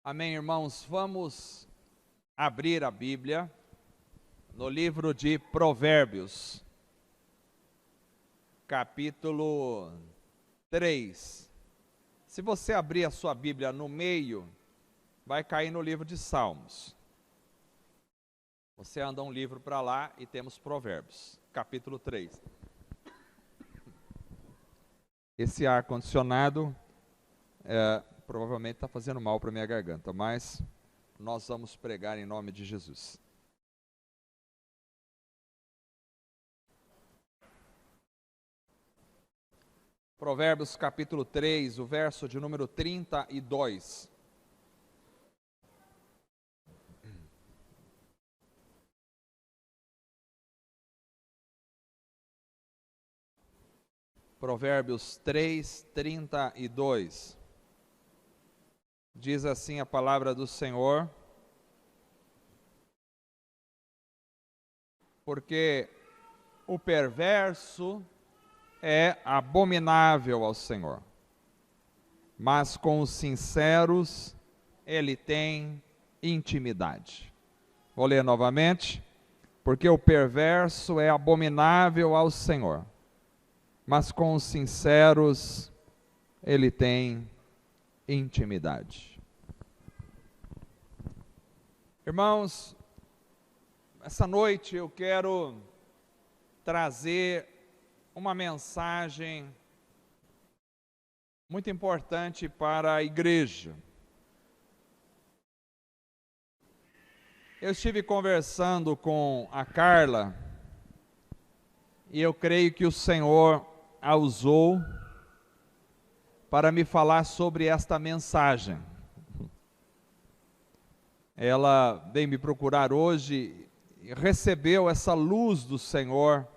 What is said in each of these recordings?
Amém, irmãos? Vamos abrir a Bíblia no livro de Provérbios, capítulo 3. Se você abrir a sua Bíblia no meio, vai cair no livro de Salmos. Você anda um livro para lá e temos Provérbios, capítulo 3. Esse ar-condicionado provavelmente está fazendo mal para a minha garganta, mas nós vamos pregar em nome de Jesus. Provérbios capítulo 3, o verso de número 32. Provérbios 3, 32. Diz assim a palavra do Senhor: porque o perverso é abominável ao Senhor, mas com os sinceros ele tem intimidade. Vou ler novamente. Porque o perverso é abominável ao Senhor, mas com os sinceros ele tem intimidade. Irmãos, essa noite eu quero trazer uma mensagem muito importante para a igreja. Eu estive conversando com a Carla e eu creio que o Senhor a usou para me falar sobre esta mensagem. Ela veio me procurar hoje, recebeu essa luz do Senhor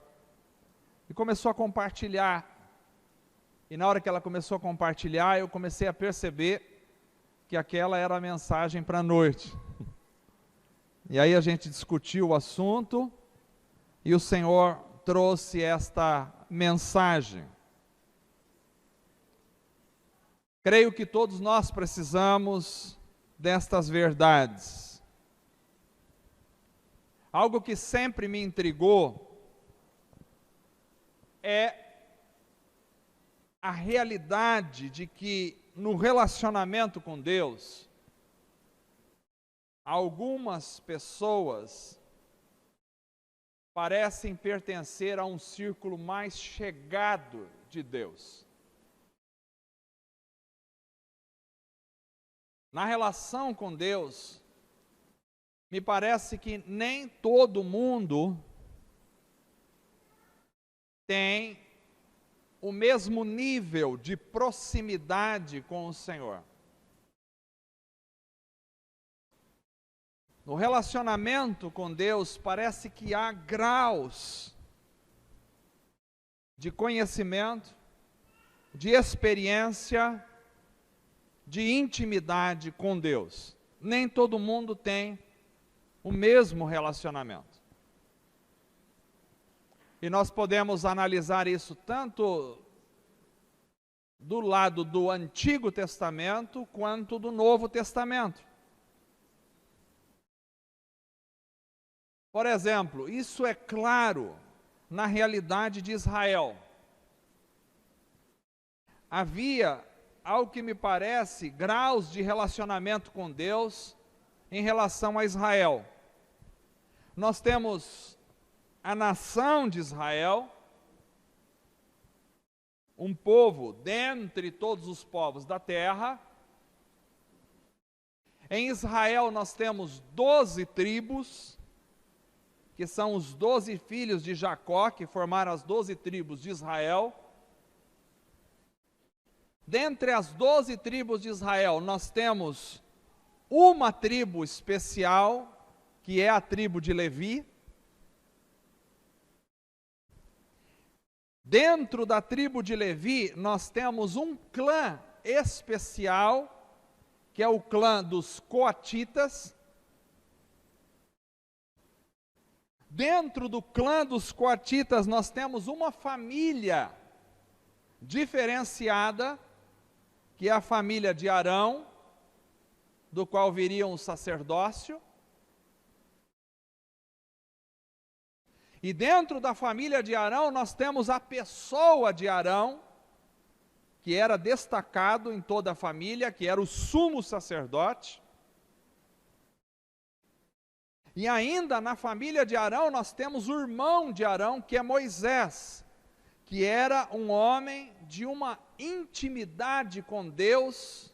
e começou a compartilhar. E na hora que ela começou a compartilhar, eu comecei a perceber que aquela era a mensagem para a noite. E aí a gente discutiu o assunto e o Senhor trouxe esta mensagem. Creio que todos nós precisamos destas verdades. Algo que sempre me intrigou é a realidade de que no relacionamento com Deus, algumas pessoas parecem pertencer a um círculo mais chegado de Deus. Na relação com Deus, me parece que nem todo mundo tem o mesmo nível de proximidade com o Senhor. No relacionamento com Deus, parece que há graus de conhecimento, de experiência, de intimidade com Deus. Nem todo mundo tem o mesmo relacionamento. E nós podemos analisar isso tanto do lado do Antigo Testamento quanto do Novo Testamento. Por exemplo, isso é claro na realidade de Israel. Havia, ao que me parece, graus de relacionamento com Deus em relação a Israel. Nós temos a nação de Israel, um povo dentre todos os povos da terra. Em Israel nós temos 12 tribos, que são os 12 filhos de Jacó, que formaram as 12 tribos de Israel. Dentre as 12 tribos de Israel, nós temos uma tribo especial, que é a tribo de Levi. Dentro da tribo de Levi, nós temos um clã especial, que é o clã dos coatitas. Dentro do clã dos coatitas, nós temos uma família diferenciada, que é a família de Arão. do qual viria um sacerdócio. E dentro da família de Arão, nós temos a pessoa de Arão, que era destacado em toda a família, que era o sumo sacerdote. E ainda na família de Arão, nós temos o irmão de Arão, que é Moisés, que era um homem de uma intimidade com Deus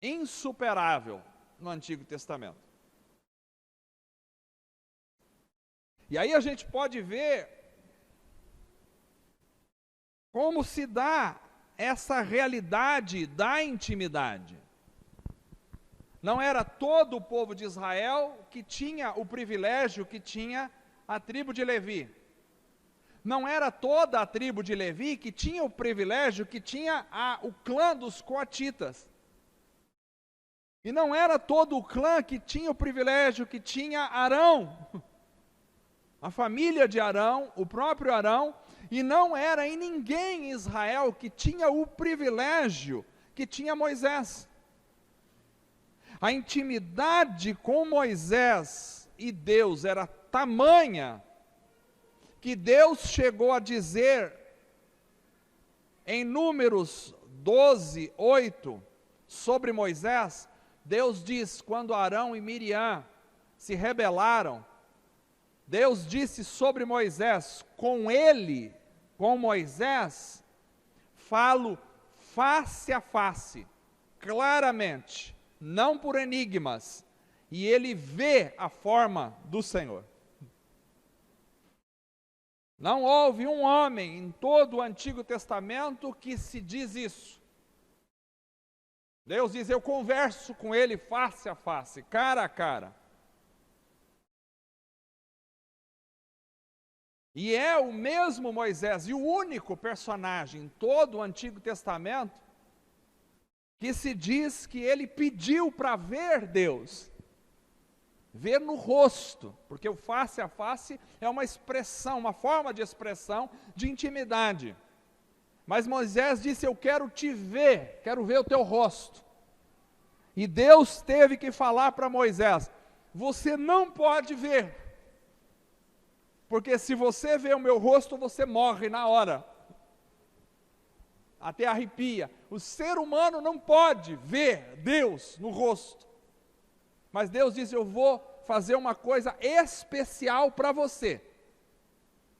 insuperável no Antigo Testamento. E aí a gente pode ver como se dá essa realidade da intimidade. Não era todo o povo de Israel que tinha o privilégio que tinha a tribo de Levi. Não era toda a tribo de Levi que tinha o privilégio que tinha o clã dos coatitas. E não era todo o clã que tinha o privilégio que tinha Arão. A família de Arão, o próprio Arão, e não era em ninguém em Israel que tinha o privilégio que tinha Moisés. A intimidade com Moisés e Deus era tamanha que Deus chegou a dizer em Números 12, 8, sobre Moisés, Deus diz, quando Arão e Miriam se rebelaram, Deus disse sobre Moisés, com ele, com Moisés, falo face a face, claramente, não por enigmas, e ele vê a forma do Senhor. Não houve um homem em todo o Antigo Testamento que se diz isso. Deus diz, eu converso com ele face a face, cara a cara. E é o mesmo Moisés, e o único personagem em todo o Antigo Testamento, que se diz que ele pediu para ver Deus, ver no rosto, porque o face a face é uma expressão, uma forma de expressão de intimidade. Mas Moisés disse, eu quero te ver, quero ver o teu rosto. E Deus teve que falar para Moisés, você não pode ver, porque se você vê o meu rosto, você morre na hora. Até arrepia. O ser humano não pode ver Deus no rosto. Mas Deus diz, eu vou fazer uma coisa especial para você.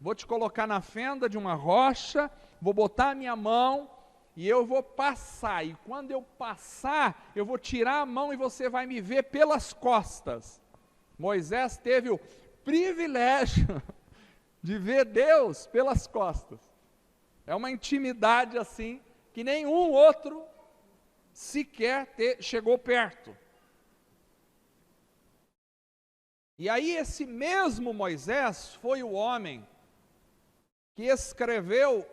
Vou te colocar na fenda de uma rocha, vou botar a minha mão e eu vou passar. E quando eu passar, eu vou tirar a mão e você vai me ver pelas costas. Moisés teve o privilégio de ver Deus pelas costas. É uma intimidade assim, que nenhum outro sequer chegou perto. E aí esse mesmo Moisés foi o homem que escreveu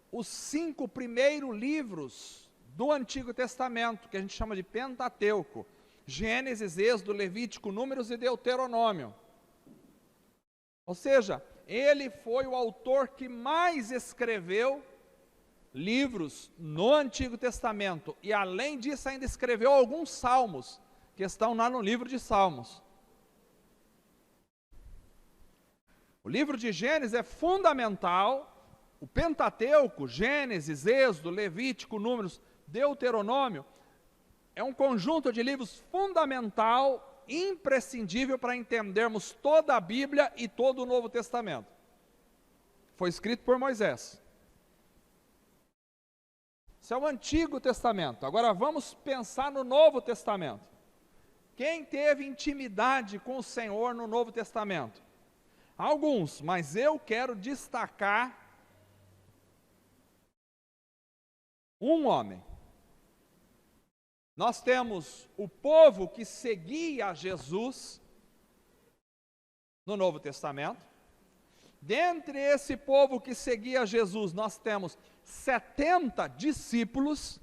os 5 primeiros livros do Antigo Testamento, que a gente chama de Pentateuco, Gênesis, Êxodo, Levítico, Números e Deuteronômio. Ou seja, ele foi o autor que mais escreveu livros no Antigo Testamento, e além disso ainda escreveu alguns salmos, que estão lá no livro de Salmos. O livro de Gênesis é fundamental, o Pentateuco, Gênesis, Êxodo, Levítico, Números, Deuteronômio, é um conjunto de livros fundamental, imprescindível para entendermos toda a Bíblia e todo o Novo Testamento. Foi escrito por Moisés. Isso é o Antigo Testamento. Agora vamos pensar no Novo Testamento. Quem teve intimidade com o Senhor no Novo Testamento? Alguns, mas eu quero destacar um homem. Nós temos o povo que seguia Jesus no Novo Testamento. Dentre esse povo que seguia Jesus, nós temos 70 discípulos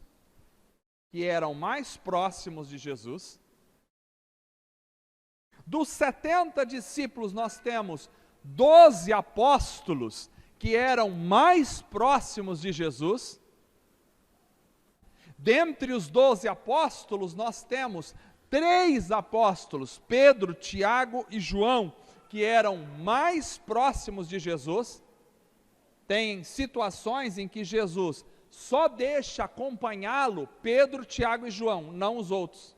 que eram mais próximos de Jesus. Dos 70 discípulos, nós temos 12 apóstolos que eram mais próximos de Jesus. Dentre os 12 apóstolos, nós temos 3 apóstolos, Pedro, Tiago e João, que eram mais próximos de Jesus. Tem situações em que Jesus só deixa acompanhá-lo Pedro, Tiago e João, não os outros.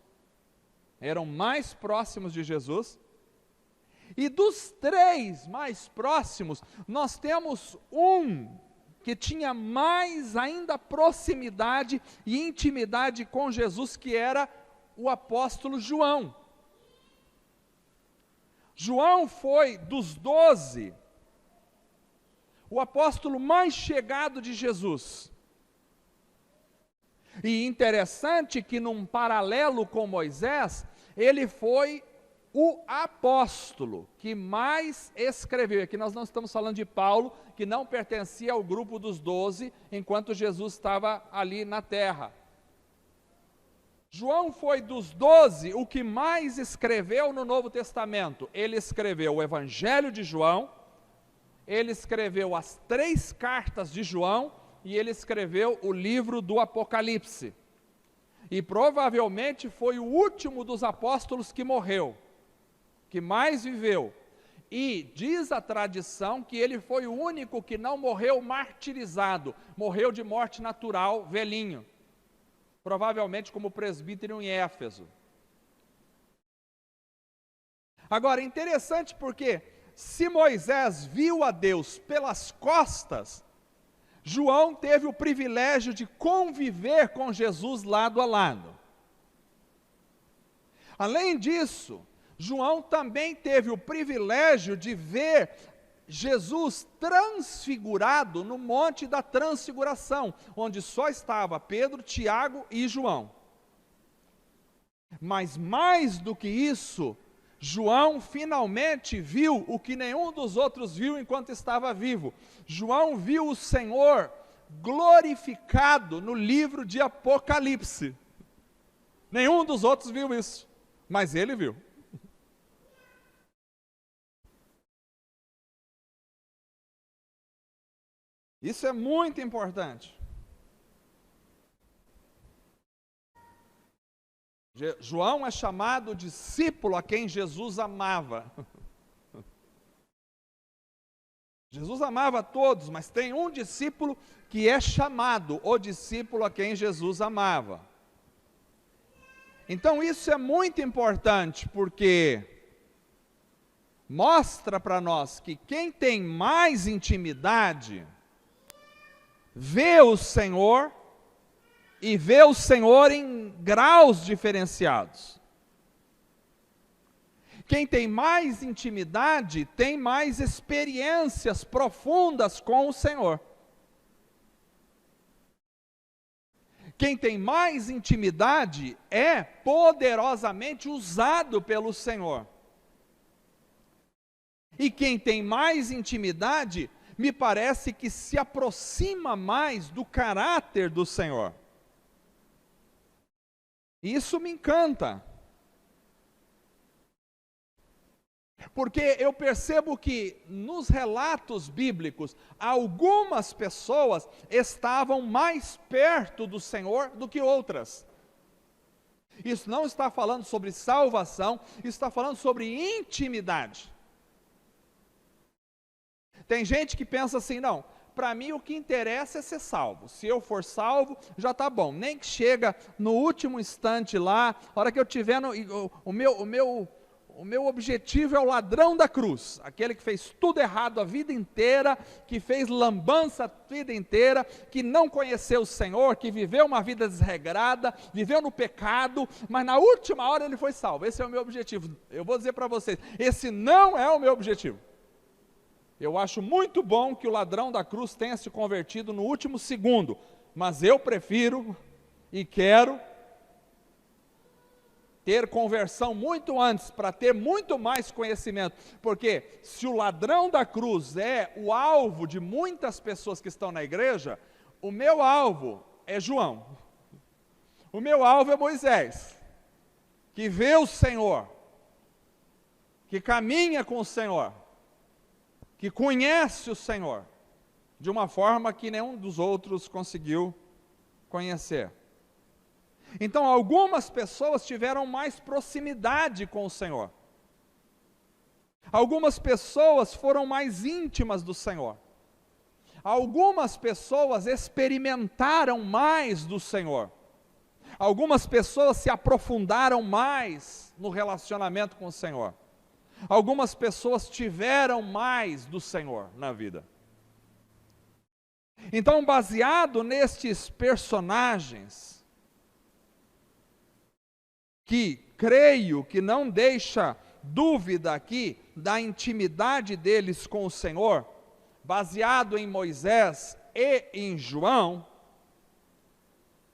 Eram mais próximos de Jesus. E dos 3 mais próximos, nós temos um que tinha mais ainda proximidade e intimidade com Jesus, que era o apóstolo João. João foi, dos 12, o apóstolo mais chegado de Jesus. E interessante que, num paralelo com Moisés, ele foi o apóstolo que mais escreveu. Aqui nós não estamos falando de Paulo, que não pertencia ao grupo dos 12, enquanto Jesus estava ali na terra. João foi dos 12 o que mais escreveu no Novo Testamento. Ele escreveu o Evangelho de João, ele escreveu as 3 cartas de João e ele escreveu o livro do Apocalipse. E provavelmente foi o último dos apóstolos que morreu, que mais viveu. E diz a tradição que ele foi o único que não morreu martirizado, morreu de morte natural, velhinho. Provavelmente como presbítero em Éfeso. Agora, interessante porque, se Moisés viu a Deus pelas costas, João teve o privilégio de conviver com Jesus lado a lado. Além disso, João também teve o privilégio de ver Jesus transfigurado no Monte da Transfiguração, onde só estava Pedro, Tiago e João. Mas mais do que isso, João finalmente viu o que nenhum dos outros viu enquanto estava vivo. João viu o Senhor glorificado no livro de Apocalipse. Nenhum dos outros viu isso, mas ele viu. Isso é muito importante. João é chamado discípulo a quem Jesus amava. Jesus amava a todos, mas tem um discípulo que é chamado o discípulo a quem Jesus amava. Então isso é muito importante, porque mostra para nós que quem tem mais intimidade vê o Senhor, e vê o Senhor em graus diferenciados. Quem tem mais intimidade tem mais experiências profundas com o Senhor. Quem tem mais intimidade é poderosamente usado pelo Senhor. E quem tem mais intimidade, me parece que se aproxima mais do caráter do Senhor. Isso me encanta. Porque eu percebo que nos relatos bíblicos, algumas pessoas estavam mais perto do Senhor do que outras. Isso não está falando sobre salvação, isso está falando sobre intimidade. Tem gente que pensa assim, não, para mim o que interessa é ser salvo. Se eu for salvo, já está bom. Nem que chega no último instante lá, a hora que eu tiver, o meu objetivo é o ladrão da cruz. Aquele que fez tudo errado a vida inteira, que fez lambança a vida inteira, que não conheceu o Senhor, que viveu uma vida desregrada, viveu no pecado, mas na última hora ele foi salvo. Esse é o meu objetivo. Eu vou dizer para vocês, esse não é o meu objetivo. Eu acho muito bom que o ladrão da cruz tenha se convertido no último segundo, mas eu prefiro e quero ter conversão muito antes, para ter muito mais conhecimento, porque se o ladrão da cruz é o alvo de muitas pessoas que estão na igreja, o meu alvo é João, o meu alvo é Moisés, que vê o Senhor, que caminha com o Senhor, que conhece o Senhor, de uma forma que nenhum dos outros conseguiu conhecer. Então, algumas pessoas tiveram mais proximidade com o Senhor. Algumas pessoas foram mais íntimas do Senhor. Algumas pessoas experimentaram mais do Senhor. Algumas pessoas se aprofundaram mais no relacionamento com o Senhor. Algumas pessoas tiveram mais do Senhor na vida. Então, baseado nestes personagens, que creio que não deixa dúvida aqui da intimidade deles com o Senhor, baseado em Moisés e em João,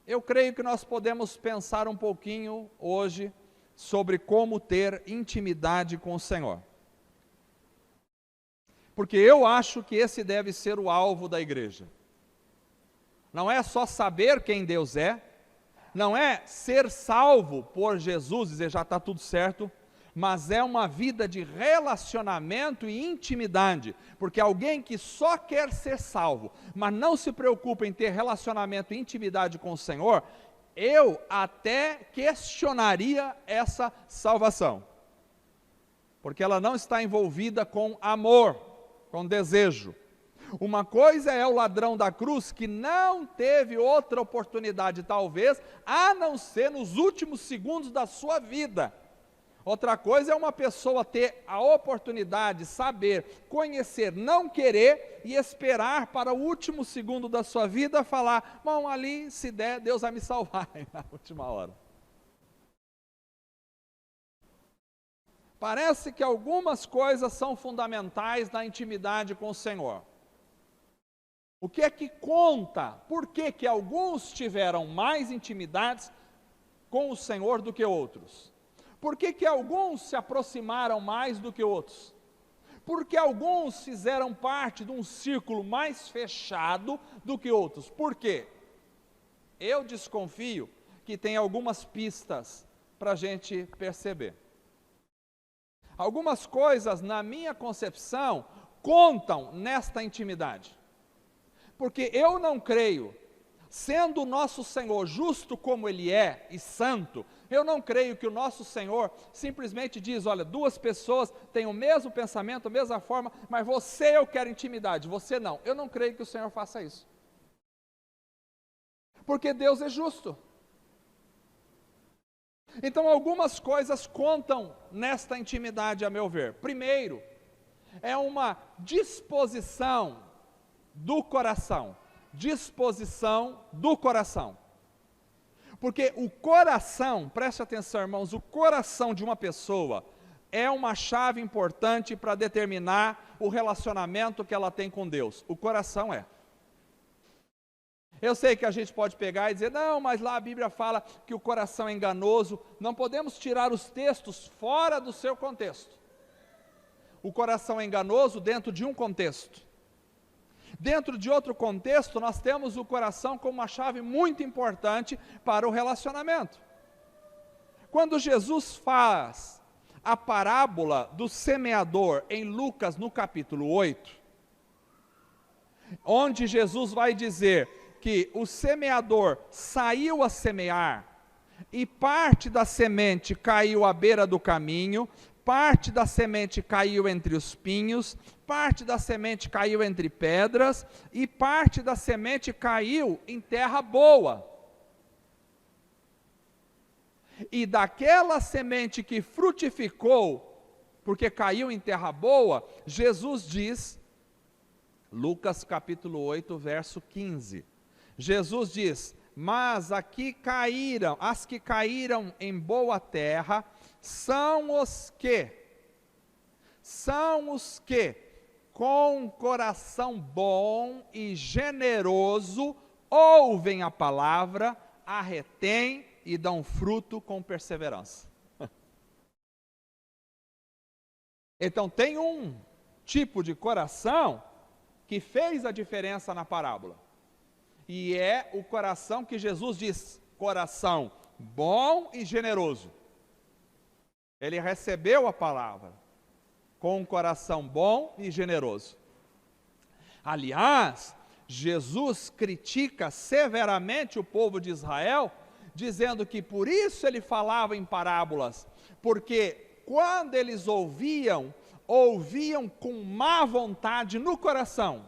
eu creio que nós podemos pensar um pouquinho hoje sobre como ter intimidade com o Senhor. Porque eu acho que esse deve ser o alvo da igreja. Não é só saber quem Deus é, não é ser salvo por Jesus, dizer já está tudo certo, mas é uma vida de relacionamento e intimidade, porque alguém que só quer ser salvo, mas não se preocupa em ter relacionamento e intimidade com o Senhor, eu até questionaria essa salvação, porque ela não está envolvida com amor, com desejo. Uma coisa é o ladrão da cruz que não teve outra oportunidade, talvez, a não ser nos últimos segundos da sua vida. Outra coisa é uma pessoa ter a oportunidade, saber, conhecer, não querer e esperar para o último segundo da sua vida falar, bom, ali se der, Deus vai me salvar na última hora. Parece que algumas coisas são fundamentais na intimidade com o Senhor. O que é que conta? Por que que alguns tiveram mais intimidades com o Senhor do que outros? Por que que alguns se aproximaram mais do que outros? Por que alguns fizeram parte de um círculo mais fechado do que outros? Por quê? Eu desconfio que tem algumas pistas para a gente perceber. Algumas coisas, na minha concepção, contam nesta intimidade. Porque eu não creio, sendo o nosso Senhor justo como Ele é e santo, eu não creio que o nosso Senhor simplesmente diz, olha, duas pessoas têm o mesmo pensamento, a mesma forma, mas você eu quero intimidade, você não. Eu não creio que o Senhor faça isso. Porque Deus é justo. Então algumas coisas contam nesta intimidade, a meu ver. Primeiro, é uma disposição do coração. Disposição do coração. Porque o coração, preste atenção, irmãos, o coração de uma pessoa é uma chave importante para determinar o relacionamento que ela tem com Deus. O coração é. Eu sei que a gente pode pegar e dizer, não, mas lá a Bíblia fala que o coração é enganoso. Não podemos tirar os textos fora do seu contexto. O coração é enganoso dentro de um contexto. Dentro de outro contexto, nós temos o coração como uma chave muito importante para o relacionamento. Quando Jesus faz a parábola do semeador em Lucas, no capítulo 8, onde Jesus vai dizer que o semeador saiu a semear, e parte da semente caiu à beira do caminho, parte da semente caiu entre os pinhos, parte da semente caiu entre pedras, e parte da semente caiu em terra boa. E daquela semente que frutificou, porque caiu em terra boa, Jesus diz, Lucas capítulo 8, verso 15, Jesus diz, mas aqui caíram, as que caíram em boa terra, são os que, com coração bom e generoso, ouvem a palavra, a retêm e dão fruto com perseverança. Então tem um tipo de coração que fez a diferença na parábola. E é o coração que Jesus diz, coração bom e generoso. Ele recebeu a palavra com um coração bom e generoso. Aliás, Jesus critica severamente o povo de Israel, dizendo que por isso ele falava em parábolas, porque quando eles ouviam com má vontade no coração,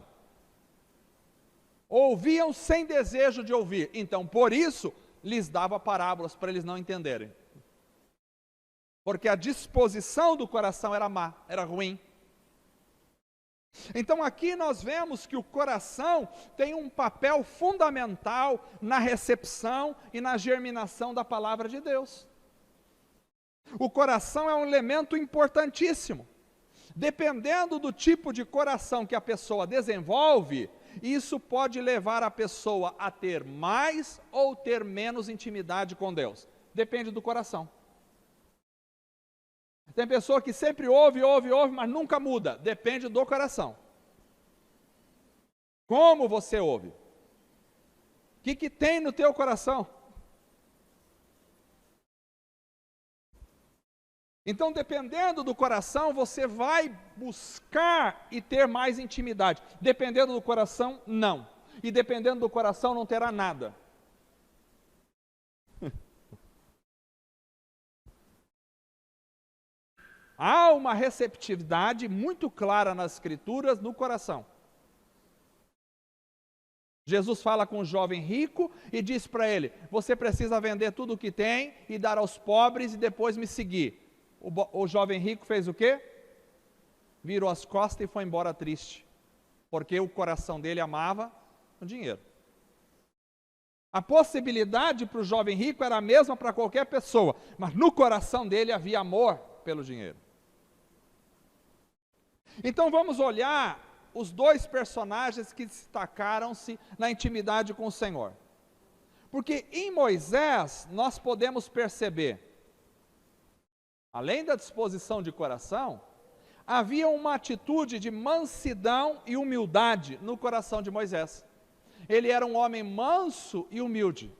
ouviam sem desejo de ouvir, então por isso lhes dava parábolas para eles não entenderem. Porque a disposição do coração era má, era ruim. Então aqui nós vemos que o coração tem um papel fundamental na recepção e na germinação da palavra de Deus. O coração é um elemento importantíssimo. Dependendo do tipo de coração que a pessoa desenvolve, isso pode levar a pessoa a ter mais ou ter menos intimidade com Deus. Depende do coração. Tem pessoa que sempre ouve, mas nunca muda. Depende do coração. Como você ouve? O que tem no teu coração? Então, dependendo do coração, você vai buscar e ter mais intimidade. Dependendo do coração, não. E dependendo do coração, não terá nada. Há uma receptividade muito clara nas Escrituras no coração. Jesus fala com o jovem rico e diz para ele: você precisa vender tudo o que tem e dar aos pobres e depois me seguir. O jovem rico fez o quê? Virou as costas e foi embora triste, porque o coração dele amava o dinheiro. A possibilidade para o jovem rico era a mesma para qualquer pessoa, mas no coração dele havia amor pelo dinheiro. Então vamos olhar os dois personagens que destacaram-se na intimidade com o Senhor. Porque em Moisés nós podemos perceber, além da disposição de coração, havia uma atitude de mansidão e humildade no coração de Moisés. Ele era um homem manso e humilde.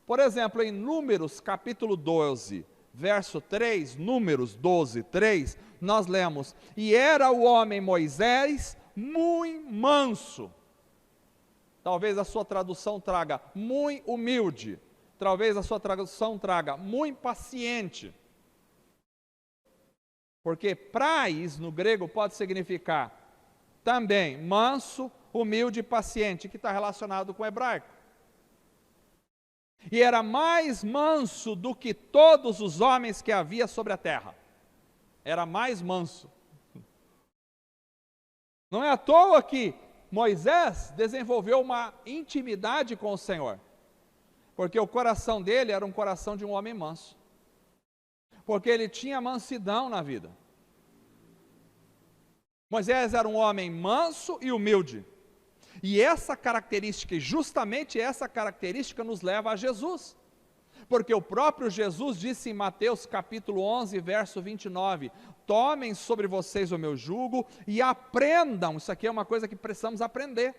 Por exemplo, em Números capítulo 12, verso 3, Números 12, 3, nós lemos: e era o homem Moisés muito manso. Talvez a sua tradução traga muito humilde. Talvez a sua tradução traga muito paciente. Porque prais no grego pode significar também manso, humilde e paciente, que está relacionado com o hebraico. E era mais manso do que todos os homens que havia sobre a terra. Era mais manso. Não é à toa que Moisés desenvolveu uma intimidade com o Senhor. Porque o coração dele era um coração de um homem manso. Porque ele tinha mansidão na vida. Moisés era um homem manso e humilde. E essa característica, e justamente essa característica nos leva a Jesus. Porque o próprio Jesus disse em Mateus capítulo 11, verso 29, tomem sobre vocês o meu jugo e aprendam, isso aqui é uma coisa que precisamos aprender,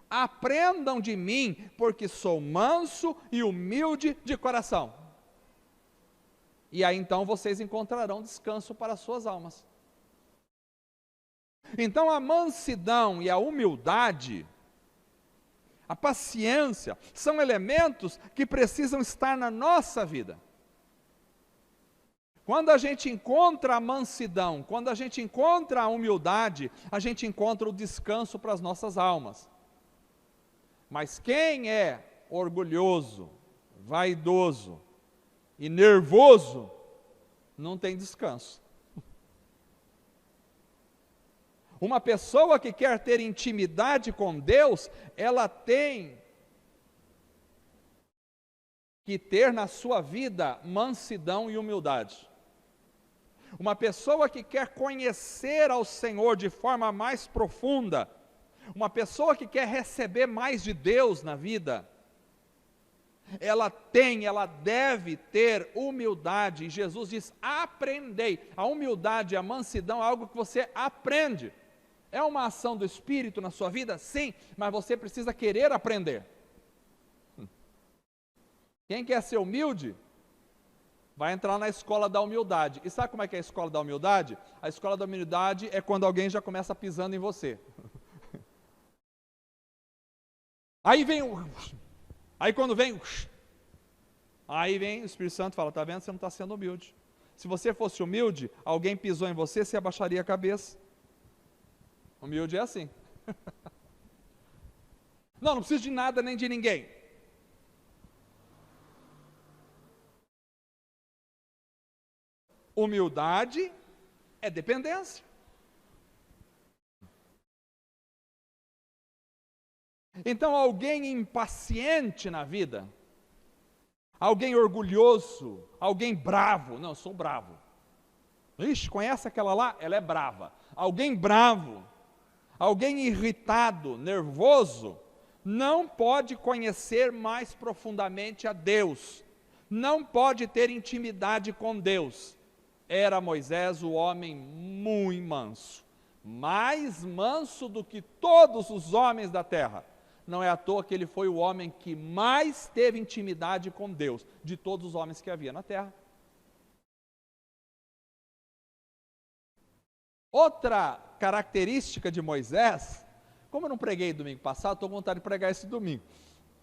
aprendam de mim, porque sou manso e humilde de coração. E aí então vocês encontrarão descanso para as suas almas. Então a mansidão e a humildade, a paciência, são elementos que precisam estar na nossa vida. Quando a gente encontra a mansidão, quando a gente encontra a humildade, a gente encontra o descanso para as nossas almas. Mas quem é orgulhoso, vaidoso e nervoso, não tem descanso. Uma pessoa que quer ter intimidade com Deus, ela tem que ter na sua vida mansidão e humildade. Uma pessoa que quer conhecer ao Senhor de forma mais profunda, uma pessoa que quer receber mais de Deus na vida, ela deve ter humildade. E Jesus diz: aprendei. A humildade e a mansidão é algo que você aprende. É uma ação do Espírito na sua vida? Sim, mas você precisa querer aprender. Quem quer ser humilde, vai entrar na escola da humildade. E sabe como é que é a escola da humildade? A escola da humildade é quando alguém já começa pisando em você. Aí quando vem, Aí vem o Espírito Santo e fala, está vendo, você não está sendo humilde. Se você fosse humilde, alguém pisou em você, você abaixaria a cabeça. Humilde é assim. Não preciso de nada nem de ninguém. Humildade é dependência. Então, alguém impaciente na vida, alguém orgulhoso, alguém bravo, não, eu sou bravo. Ixi, conhece aquela lá? Ela é brava. Alguém bravo, alguém irritado, nervoso, não pode conhecer mais profundamente a Deus, não pode ter intimidade com Deus. Era Moisés o homem muito manso, mais manso do que todos os homens da terra. Não é à toa que ele foi o homem que mais teve intimidade com Deus, de todos os homens que havia na terra. Outra característica de Moisés, como eu não preguei domingo passado, estou com vontade de pregar esse domingo,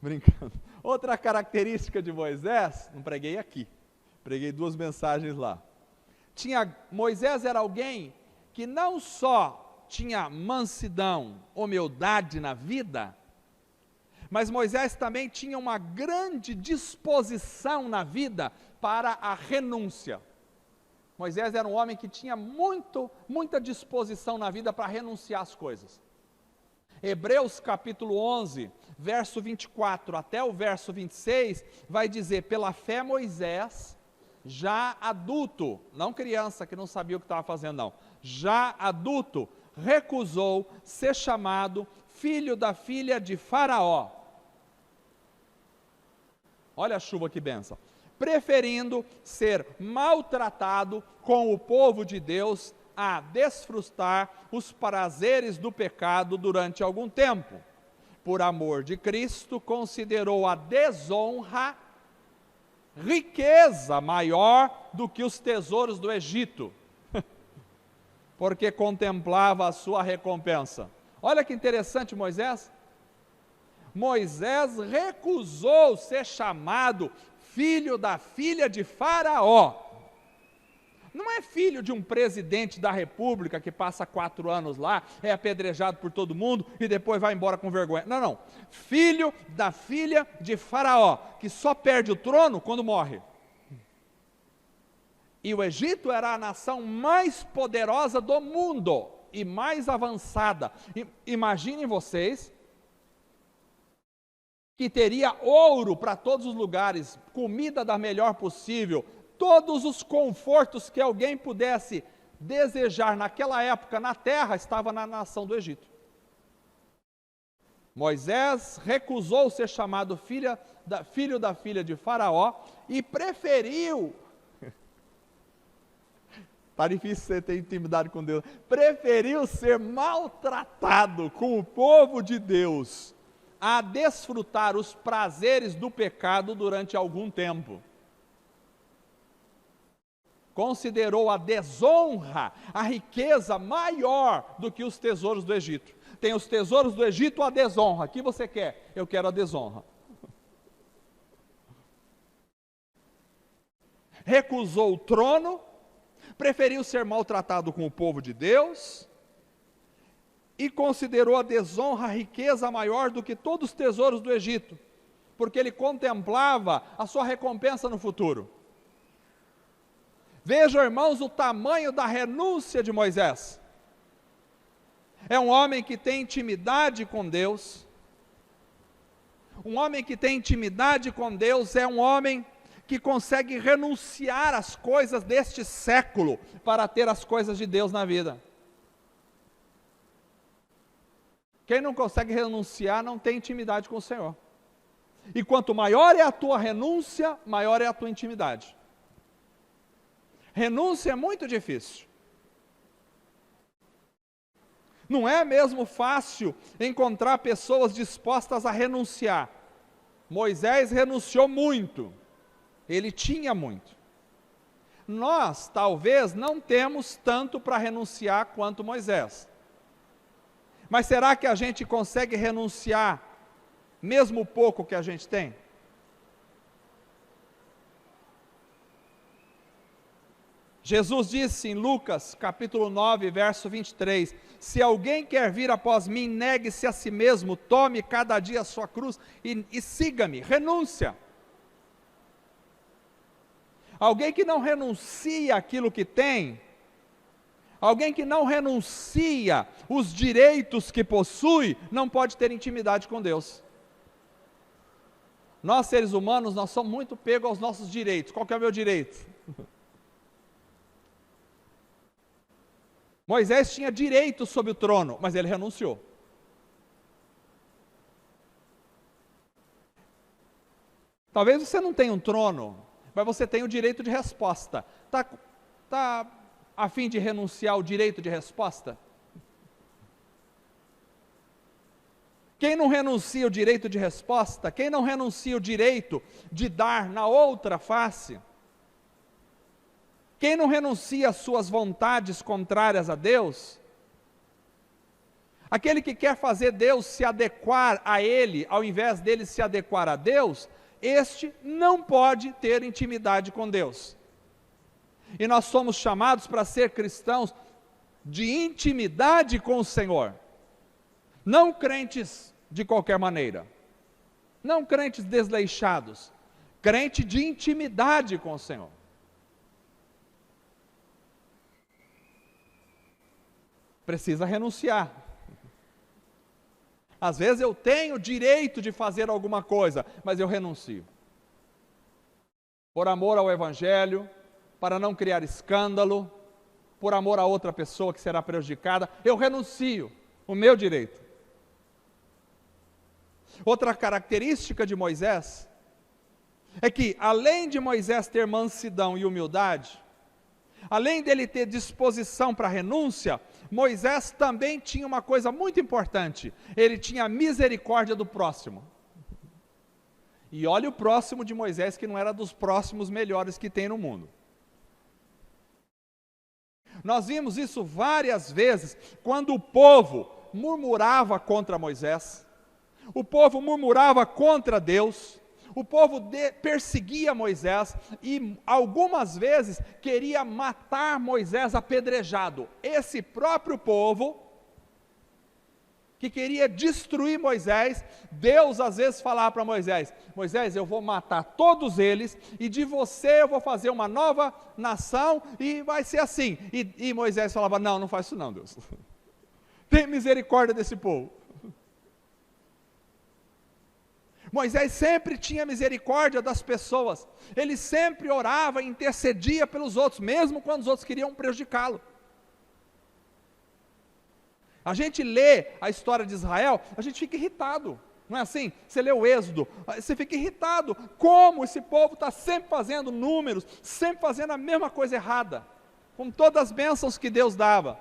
brincando. Outra característica de Moisés, não preguei aqui, preguei 2 mensagens lá. Moisés era alguém que não só tinha mansidão, humildade na vida, mas Moisés também tinha uma grande disposição na vida para a renúncia. Moisés era um homem que tinha muita disposição na vida para renunciar às coisas. Hebreus capítulo 11, verso 24 até o verso 26, vai dizer, pela fé Moisés, já adulto, não criança que não sabia o que estava fazendo não, já adulto, recusou ser chamado filho da filha de Faraó. Olha a chuva que benção. Preferindo ser maltratado com o povo de Deus a desfrutar os prazeres do pecado durante algum tempo. Por amor de Cristo, considerou a desonra riqueza maior do que os tesouros do Egito, porque contemplava a sua recompensa. Olha que interessante Moisés. Moisés recusou ser chamado filho da filha de Faraó. Não é filho de um presidente da república que passa 4 anos lá, é apedrejado por todo mundo e depois vai embora com vergonha. Não. Filho da filha de Faraó, que só perde o trono quando morre. E o Egito era a nação mais poderosa do mundo e mais avançada. Imaginem vocês que teria ouro para todos os lugares, comida da melhor possível, todos os confortos que alguém pudesse desejar naquela época na terra, estava na nação do Egito. Moisés recusou ser chamado filho da filha de Faraó e preferiu, está difícil você ter intimidade com Deus, preferiu ser maltratado com o povo de Deus, a desfrutar os prazeres do pecado durante algum tempo. Considerou a desonra, a riqueza maior do que os tesouros do Egito. Tem os tesouros do Egito ou a desonra? O que você quer? Eu quero a desonra. Recusou o trono, preferiu ser maltratado com o povo de Deus, e considerou a desonra a riqueza maior do que todos os tesouros do Egito, porque ele contemplava a sua recompensa no futuro. Vejam, irmãos, o tamanho da renúncia de Moisés. É um homem que tem intimidade com Deus. Um homem que tem intimidade com Deus é um homem que consegue renunciar às coisas deste século para ter as coisas de Deus na vida. Quem não consegue renunciar não tem intimidade com o Senhor. E quanto maior é a tua renúncia, maior é a tua intimidade. Renúncia é muito difícil. Não é mesmo fácil encontrar pessoas dispostas a renunciar. Moisés renunciou muito. Ele tinha muito. Nós, talvez, não temos tanto para renunciar quanto Moisés. Mas será que a gente consegue renunciar, mesmo o pouco que a gente tem? Jesus disse em Lucas, capítulo 9, verso 23, se alguém quer vir após mim, negue-se a si mesmo, tome cada dia a sua cruz e siga-me, renúncia. Alguém que não renuncia aquilo que tem, alguém que não renuncia os direitos que possui, não pode ter intimidade com Deus. Nós seres humanos, nós somos muito pegos aos nossos direitos. Qual que é o meu direito? Moisés tinha direito sobre o trono, mas ele renunciou. Talvez você não tenha um trono, mas você tem o direito de resposta. Está a fim de renunciar ao direito de resposta? Quem não renuncia o direito de resposta, quem não renuncia o direito de dar na outra face, quem não renuncia às suas vontades contrárias a Deus, aquele que quer fazer Deus se adequar a ele, ao invés dele se adequar a Deus, este não pode ter intimidade com Deus. E nós somos chamados para ser cristãos de intimidade com o Senhor, não crentes de qualquer maneira, não crentes desleixados, crente de intimidade com o Senhor. Precisa renunciar. Às vezes eu tenho direito de fazer alguma coisa, mas eu renuncio. Por amor ao Evangelho, para não criar escândalo, por amor a outra pessoa que será prejudicada, eu renuncio o meu direito. Outra característica de Moisés é que, além de Moisés ter mansidão e humildade, além dele ter disposição para renúncia, Moisés também tinha uma coisa muito importante, ele tinha misericórdia do próximo. E olha o próximo de Moisés, que não era dos próximos melhores que tem no mundo. Nós vimos isso várias vezes, quando o povo murmurava contra Moisés, o povo murmurava contra Deus, o povo perseguia Moisés e algumas vezes queria matar Moisés apedrejado. Esse próprio povo que queria destruir Moisés, Deus às vezes falava para Moisés, Moisés, eu vou matar todos eles e de você eu vou fazer uma nova nação e vai ser assim. E Moisés falava, não faz isso não, Deus. Tem misericórdia desse povo. Moisés sempre tinha misericórdia das pessoas, ele sempre orava e intercedia pelos outros, mesmo quando os outros queriam prejudicá-lo. A gente lê a história de Israel, a gente fica irritado, não é assim? Você lê o Êxodo, você fica irritado, como esse povo está sempre fazendo números, sempre fazendo a mesma coisa errada, com todas as bênçãos que Deus dava.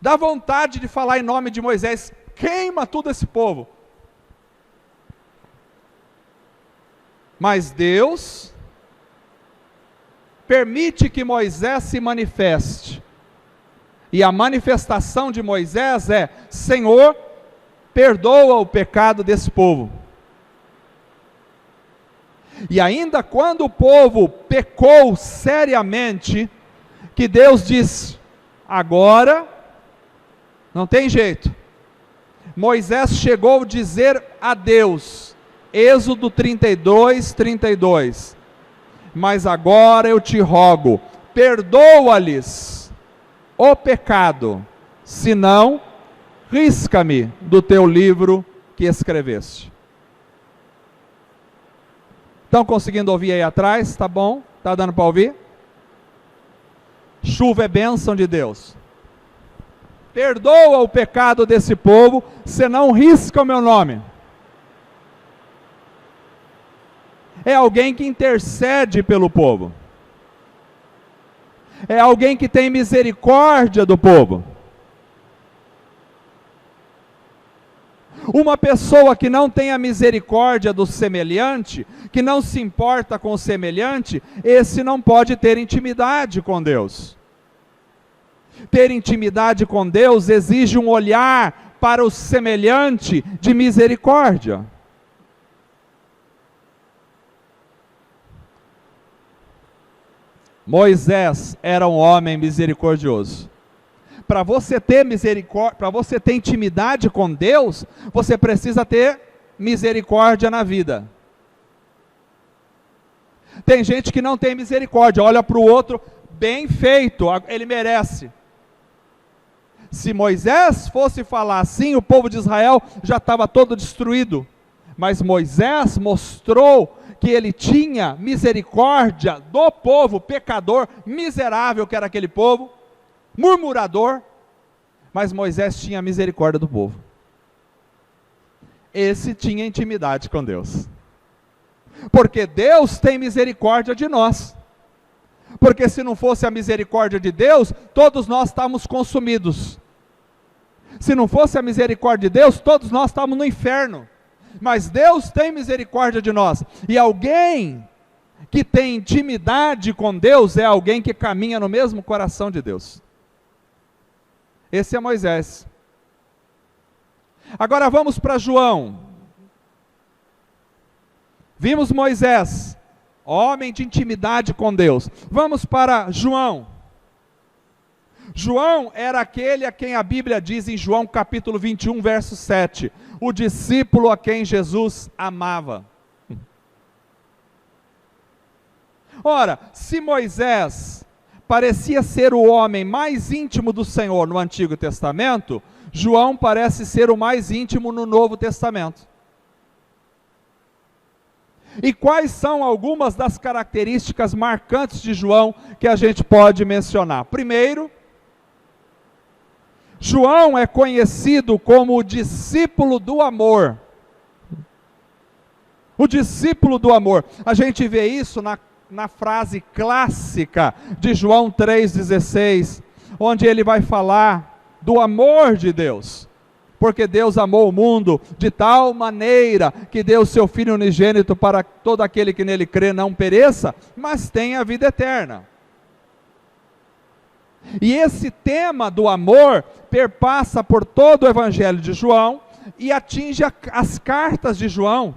Dá vontade de falar em nome de Moisés, queima tudo esse povo. Mas Deus permite que Moisés se manifeste. E a manifestação de Moisés é, Senhor, perdoa o pecado desse povo. E ainda quando o povo pecou seriamente, que Deus diz, agora não tem jeito. Moisés chegou a dizer a Deus, Êxodo 32, mas agora eu te rogo, perdoa-lhes o pecado, senão, risca-me do teu livro que escreveste. Estão conseguindo ouvir aí atrás? Tá bom? Tá dando para ouvir? Chuva é bênção de Deus. Perdoa o pecado desse povo, senão risca o meu nome. É alguém que intercede pelo povo. É alguém que tem misericórdia do povo. Uma pessoa que não tem a misericórdia do semelhante, que não se importa com o semelhante, esse não pode ter intimidade com Deus. Ter intimidade com Deus exige um olhar para o semelhante de misericórdia. Moisés era um homem misericordioso. Para você ter misericórdia, para você ter intimidade com Deus, você precisa ter misericórdia na vida. Tem gente que não tem misericórdia, olha para o outro, bem feito, ele merece. Se Moisés fosse falar assim, o povo de Israel já estava todo destruído. Mas Moisés mostrou que ele tinha misericórdia do povo pecador, miserável que era aquele povo, murmurador, mas Moisés tinha misericórdia do povo. Esse tinha intimidade com Deus. Porque Deus tem misericórdia de nós. Porque se não fosse a misericórdia de Deus, todos nós estávamos consumidos. Se não fosse a misericórdia de Deus, todos nós estávamos no inferno. Mas Deus tem misericórdia de nós. E alguém que tem intimidade com Deus é alguém que caminha no mesmo coração de Deus. Esse é Moisés. Agora vamos para João. Vimos Moisés, homem de intimidade com Deus. Vamos para João. João era aquele a quem a Bíblia diz em João capítulo 21, verso 7, o discípulo a quem Jesus amava. Ora, se Moisés parecia ser o homem mais íntimo do Senhor no Antigo Testamento, João parece ser o mais íntimo no Novo Testamento. E quais são algumas das características marcantes de João que a gente pode mencionar? Primeiro, João é conhecido como o discípulo do amor. O discípulo do amor. A gente vê isso na frase clássica de João 3,16, onde ele vai falar do amor de Deus. Porque Deus amou o mundo de tal maneira que deu o seu Filho unigênito para todo aquele que nele crê não pereça, mas tenha a vida eterna. E esse tema do amor perpassa por todo o Evangelho de João e atinge as cartas de João.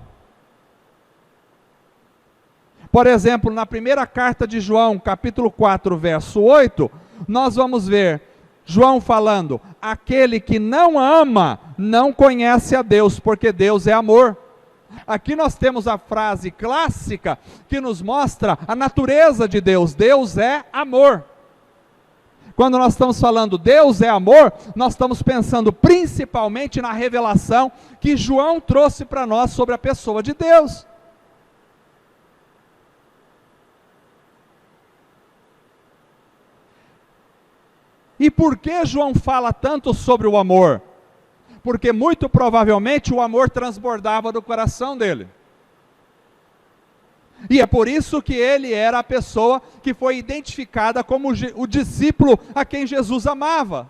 Por exemplo, na primeira carta de João, capítulo 4, verso 8, nós vamos ver João falando: aquele que não ama, não conhece a Deus, porque Deus é amor. Aqui nós temos a frase clássica que nos mostra a natureza de Deus. Deus é amor. Quando nós estamos falando Deus é amor, nós estamos pensando principalmente na revelação que João trouxe para nós sobre a pessoa de Deus. E por que João fala tanto sobre o amor? Porque muito provavelmente o amor transbordava do coração dele. E é por isso que ele era a pessoa que foi identificada como o discípulo a quem Jesus amava.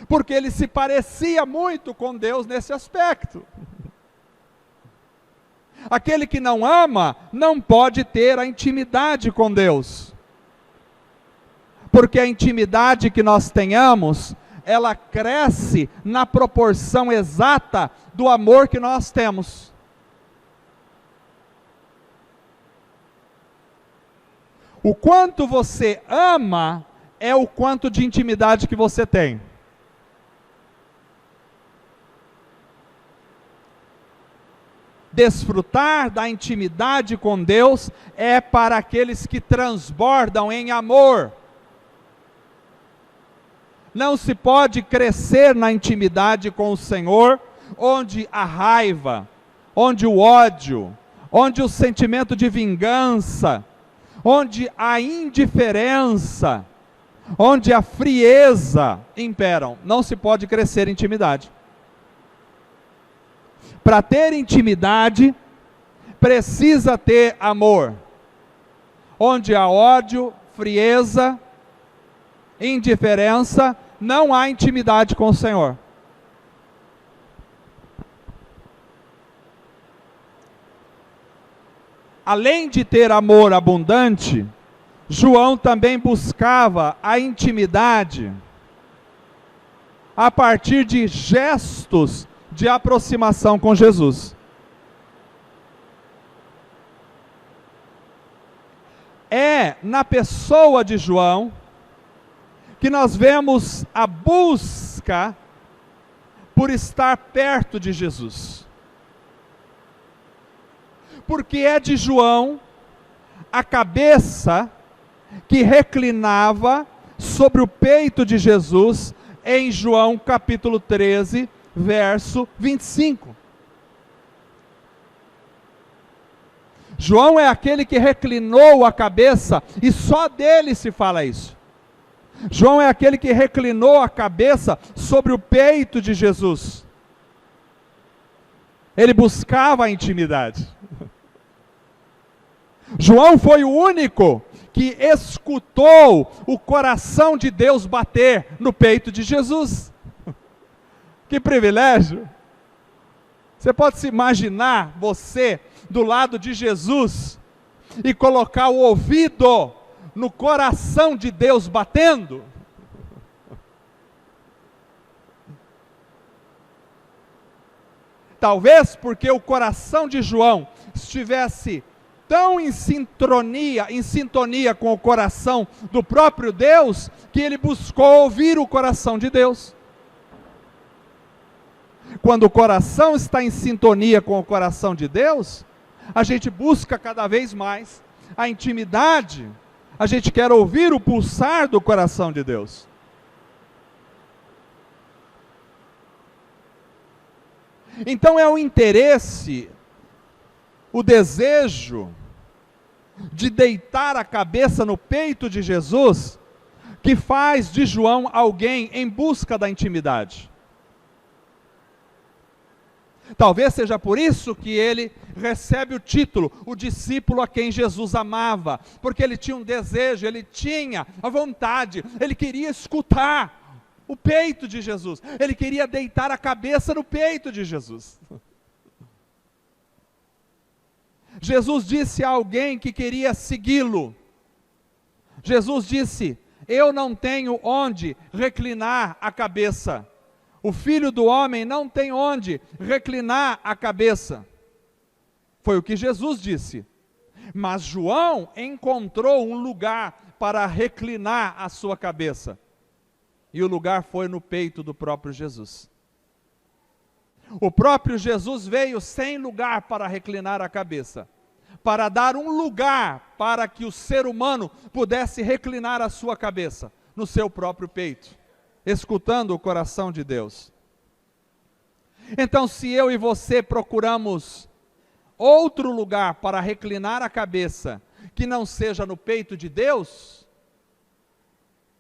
Porque ele se parecia muito com Deus nesse aspecto. Aquele que não ama não pode ter a intimidade com Deus. Porque a intimidade que nós tenhamos, ela cresce na proporção exata do amor que nós temos. O quanto você ama é o quanto de intimidade que você tem. Desfrutar da intimidade com Deus é para aqueles que transbordam em amor. Não se pode crescer na intimidade com o Senhor, onde a raiva, onde o ódio, onde o sentimento de vingança, onde a indiferença, onde a frieza imperam. Não se pode crescer em intimidade. Para ter intimidade, precisa ter amor. Onde há ódio, frieza, indiferença, não há intimidade com o Senhor. Além de ter amor abundante, João também buscava a intimidade a partir de gestos de aproximação com Jesus. É na pessoa de João que nós vemos a busca por estar perto de Jesus. Porque é de João a cabeça que reclinava sobre o peito de Jesus em João capítulo 13, verso 25. João é aquele que reclinou a cabeça, e só dele se fala isso. João é aquele que reclinou a cabeça sobre o peito de Jesus. Ele buscava a intimidade. João foi o único que escutou o coração de Deus bater no peito de Jesus. Que privilégio! Você pode se imaginar você do lado de Jesus e colocar o ouvido no coração de Deus batendo? Talvez porque o coração de João estivesse tão em sintonia com o coração do próprio Deus, que ele buscou ouvir o coração de Deus. Quando o coração está em sintonia com o coração de Deus, a gente busca cada vez mais a intimidade, a gente quer ouvir o pulsar do coração de Deus. Então é o interesse, o desejo de deitar a cabeça no peito de Jesus, que faz de João alguém em busca da intimidade. Talvez seja por isso que ele recebe o título, o discípulo a quem Jesus amava, porque ele tinha um desejo, ele tinha a vontade, ele queria escutar o peito de Jesus, ele queria deitar a cabeça no peito de Jesus. Jesus disse a alguém que queria segui-lo, Jesus disse: eu não tenho onde reclinar a cabeça. O Filho do Homem não tem onde reclinar a cabeça. Foi o que Jesus disse. Mas João encontrou um lugar para reclinar a sua cabeça. E o lugar foi no peito do próprio Jesus. O próprio Jesus veio sem lugar para reclinar a cabeça, para dar um lugar para que o ser humano pudesse reclinar a sua cabeça no seu próprio peito, escutando o coração de Deus. Então, se eu e você procuramos outro lugar para reclinar a cabeça, que não seja no peito de Deus,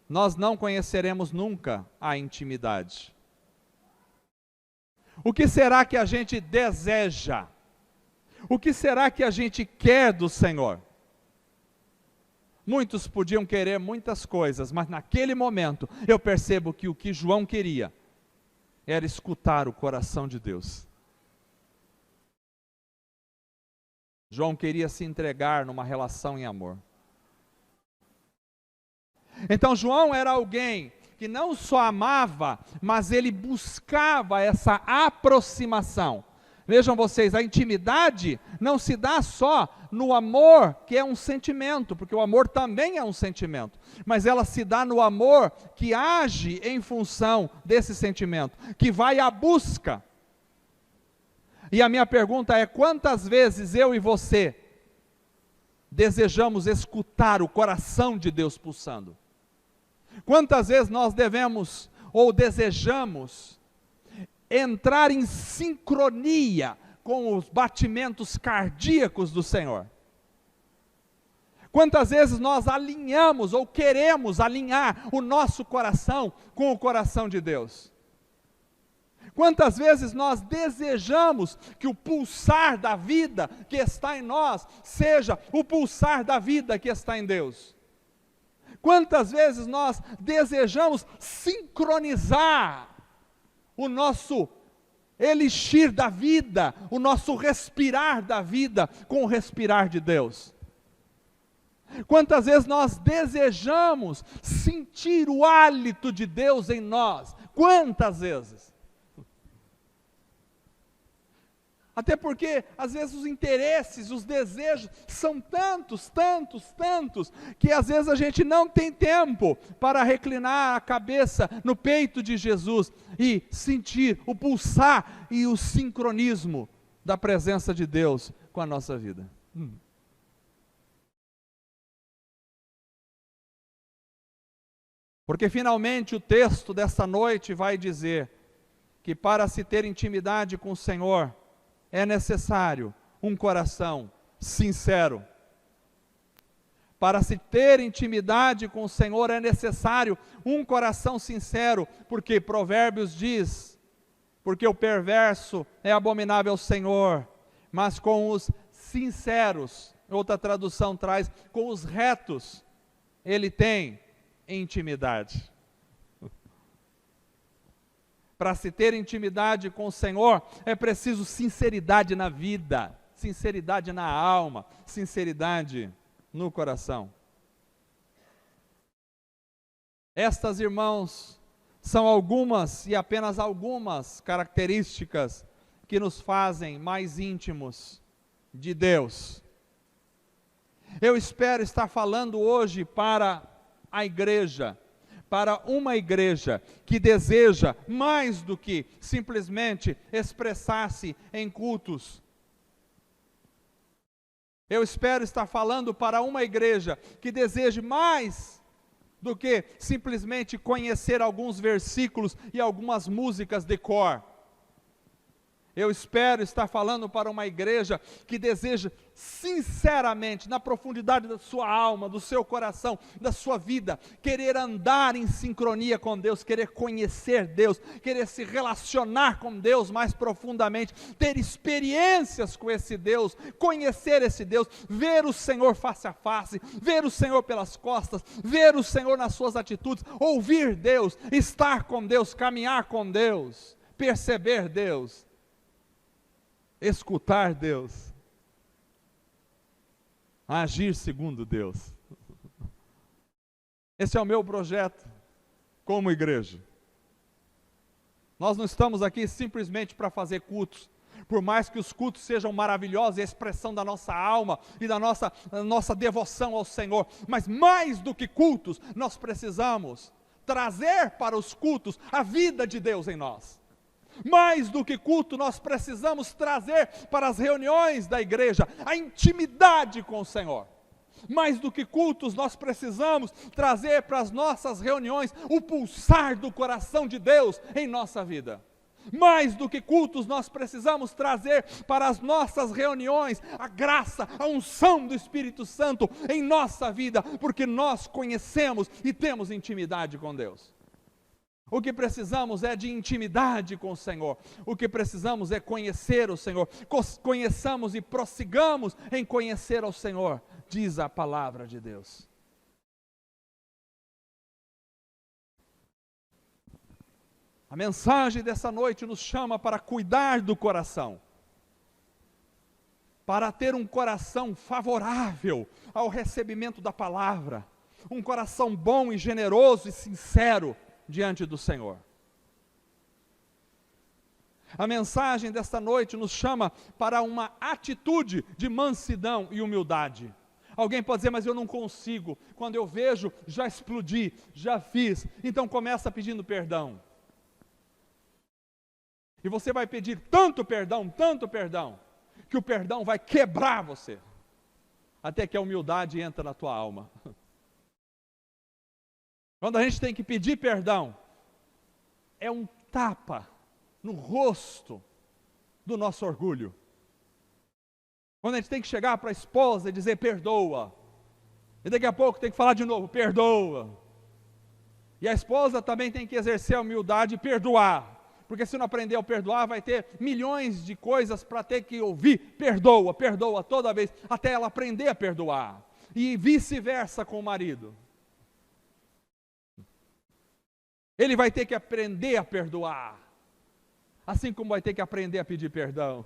nós não conheceremos nunca a intimidade. O que será que a gente deseja? O que será que a gente quer do Senhor? Muitos podiam querer muitas coisas, mas naquele momento eu percebo que o que João queria era escutar o coração de Deus. João queria se entregar numa relação em amor. Então João era alguém que não só amava, mas ele buscava essa aproximação. Vejam vocês, a intimidade não se dá só no amor, que é um sentimento, porque o amor também é um sentimento, mas ela se dá no amor que age em função desse sentimento, que vai à busca. E a minha pergunta é: quantas vezes eu e você desejamos escutar o coração de Deus pulsando? Quantas vezes nós devemos ou desejamos entrar em sincronia com os batimentos cardíacos do Senhor? Quantas vezes nós alinhamos ou queremos alinhar o nosso coração com o coração de Deus? Quantas vezes nós desejamos que o pulsar da vida que está em nós seja o pulsar da vida que está em Deus? Quantas vezes nós desejamos sincronizar o nosso elixir da vida, o nosso respirar da vida com o respirar de Deus? Quantas vezes nós desejamos sentir o hálito de Deus em nós? Quantas vezes? Até porque, às vezes, os interesses, os desejos são tantos, que às vezes a gente não tem tempo para reclinar a cabeça no peito de Jesus e sentir o pulsar e o sincronismo da presença de Deus com a nossa vida. Porque finalmente o texto desta noite vai dizer que para se ter intimidade com o Senhor, é necessário um coração sincero. Para se ter intimidade com o Senhor é necessário um coração sincero, porque Provérbios diz, porque o perverso é abominável ao Senhor, mas com os sinceros, outra tradução traz, com os retos, ele tem intimidade. Para se ter intimidade com o Senhor, é preciso sinceridade na vida, sinceridade na alma, sinceridade no coração. Estas, irmãos, são algumas e apenas algumas características que nos fazem mais íntimos de Deus. Eu espero estar falando hoje para a igreja, para uma igreja que deseja mais do que simplesmente expressar-se em cultos. Eu espero estar falando para uma igreja que deseje mais do que simplesmente conhecer alguns versículos e algumas músicas de cor. Eu espero estar falando para uma igreja que deseja sinceramente, na profundidade da sua alma, do seu coração, da sua vida, querer andar em sincronia com Deus, querer conhecer Deus, querer se relacionar com Deus mais profundamente, ter experiências com esse Deus, conhecer esse Deus, ver o Senhor face a face, ver o Senhor pelas costas, ver o Senhor nas suas atitudes, ouvir Deus, estar com Deus, caminhar com Deus, perceber Deus, escutar Deus, agir segundo Deus. Esse é o meu projeto como igreja. Nós não estamos aqui simplesmente para fazer cultos, por mais que os cultos sejam maravilhosos, e a expressão da nossa alma e da nossa devoção ao Senhor, mas mais do que cultos, nós precisamos trazer para os cultos a vida de Deus em nós. Mais do que culto, nós precisamos trazer para as reuniões da igreja a intimidade com o Senhor. Mais do que cultos, nós precisamos trazer para as nossas reuniões o pulsar do coração de Deus em nossa vida. Mais do que cultos, nós precisamos trazer para as nossas reuniões a graça, a unção do Espírito Santo em nossa vida, porque nós conhecemos e temos intimidade com Deus. O que precisamos é de intimidade com o Senhor. O que precisamos é conhecer o Senhor. Conheçamos e prossigamos em conhecer ao Senhor, diz a palavra de Deus. A mensagem dessa noite nos chama para cuidar do coração, para ter um coração favorável ao recebimento da palavra, um coração bom e generoso e sincero diante do Senhor. A mensagem desta noite nos chama para uma atitude de mansidão e humildade. Alguém pode dizer, mas eu não consigo. Quando eu vejo, já explodi, já fiz. Então começa pedindo perdão. E você vai pedir tanto perdão, que o perdão vai quebrar você, até que a humildade entra na tua alma. Quando a gente tem que pedir perdão, é um tapa no rosto do nosso orgulho. Quando a gente tem que chegar para a esposa e dizer perdoa, e daqui a pouco tem que falar de novo, perdoa. E a esposa também tem que exercer a humildade e perdoar, porque se não aprender a perdoar, vai ter milhões de coisas para ter que ouvir, perdoa, perdoa toda vez, até ela aprender a perdoar. E vice-versa com o marido. Ele vai ter que aprender a perdoar, assim como vai ter que aprender a pedir perdão.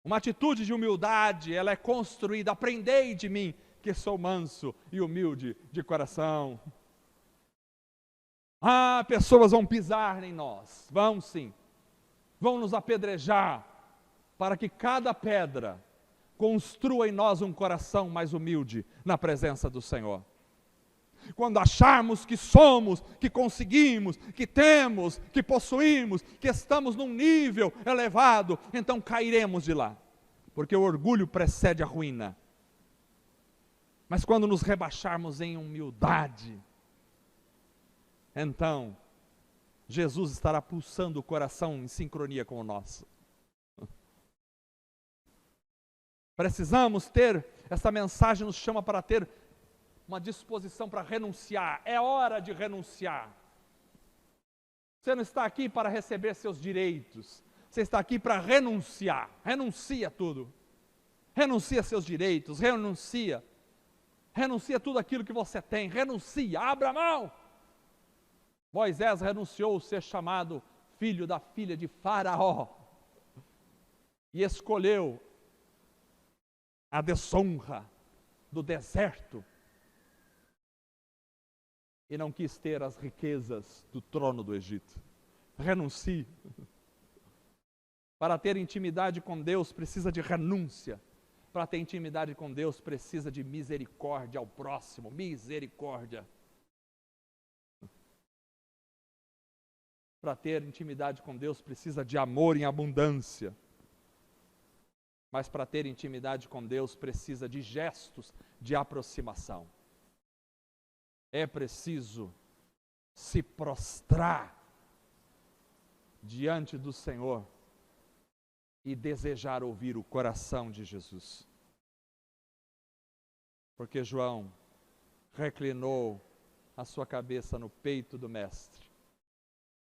Uma atitude de humildade, ela é construída, aprendei de mim, que sou manso e humilde de coração. Pessoas vão pisar em nós, vão sim. vão nos apedrejar, para que cada pedra construa em nós um coração mais humilde na presença do Senhor. Quando acharmos que somos, que conseguimos, que temos, que possuímos, que estamos num nível elevado, então cairemos de lá, porque o orgulho precede a ruína. Mas quando nos rebaixarmos em humildade, então Jesus estará pulsando o coração em sincronia com o nosso. Precisamos ter, essa mensagem nos chama para ter uma disposição para renunciar. É hora de renunciar. Você não está aqui para receber seus direitos. Você está aqui para renunciar. Renuncia a tudo. Renuncia a seus direitos. Renuncia a tudo aquilo que você tem. Renuncia. Abra mão. Moisés renunciou a ser chamado filho da filha de Faraó. E escolheu a desonra do deserto. E não quis ter as riquezas do trono do Egito. Renuncie. Para ter intimidade com Deus precisa de renúncia. Para ter intimidade com Deus precisa de misericórdia ao próximo. Misericórdia. Para ter intimidade com Deus precisa de amor em abundância. Mas para ter intimidade com Deus precisa de gestos de aproximação. É preciso se prostrar diante do Senhor e desejar ouvir o coração de Jesus. Porque João reclinou a sua cabeça no peito do Mestre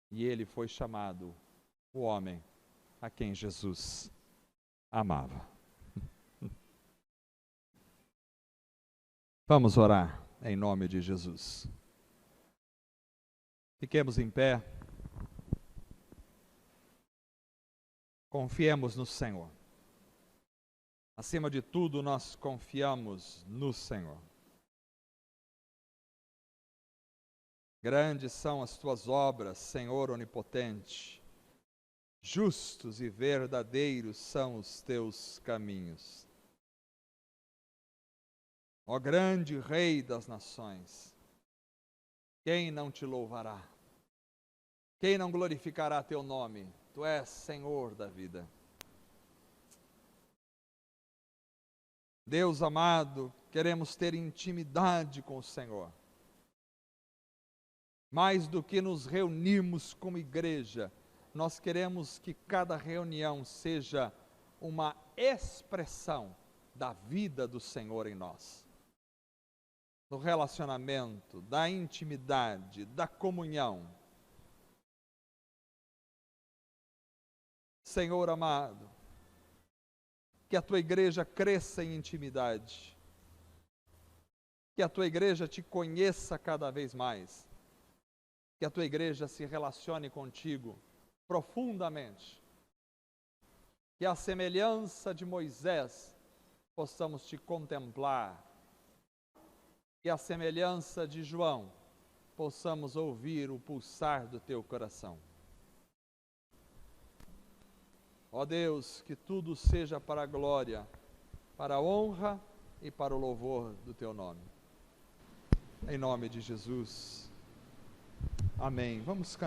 e ele foi chamado o homem a quem Jesus amava. Vamos orar em nome de Jesus. Fiquemos em pé. Confiemos no Senhor. Acima de tudo, nós confiamos no Senhor. Grandes são as tuas obras, Senhor onipotente. Justos e verdadeiros são os teus caminhos. Ó grande Rei das nações, quem não te louvará? Quem não glorificará teu nome? Tu és Senhor da vida. Deus amado, queremos ter intimidade com o Senhor. Mais do que nos reunirmos como igreja, nós queremos que cada reunião seja uma expressão da vida do Senhor em nós. Do relacionamento, da intimidade, da comunhão. Senhor amado, que a tua igreja cresça em intimidade. Que a tua igreja te conheça cada vez mais. Que a tua igreja se relacione contigo profundamente. Que a semelhança de Moisés possamos te contemplar. Que a semelhança de João possamos ouvir o pulsar do teu coração. Ó Deus, que tudo seja para a glória, para a honra e para o louvor do teu nome. Em nome de Jesus. Amém. Vamos cantar.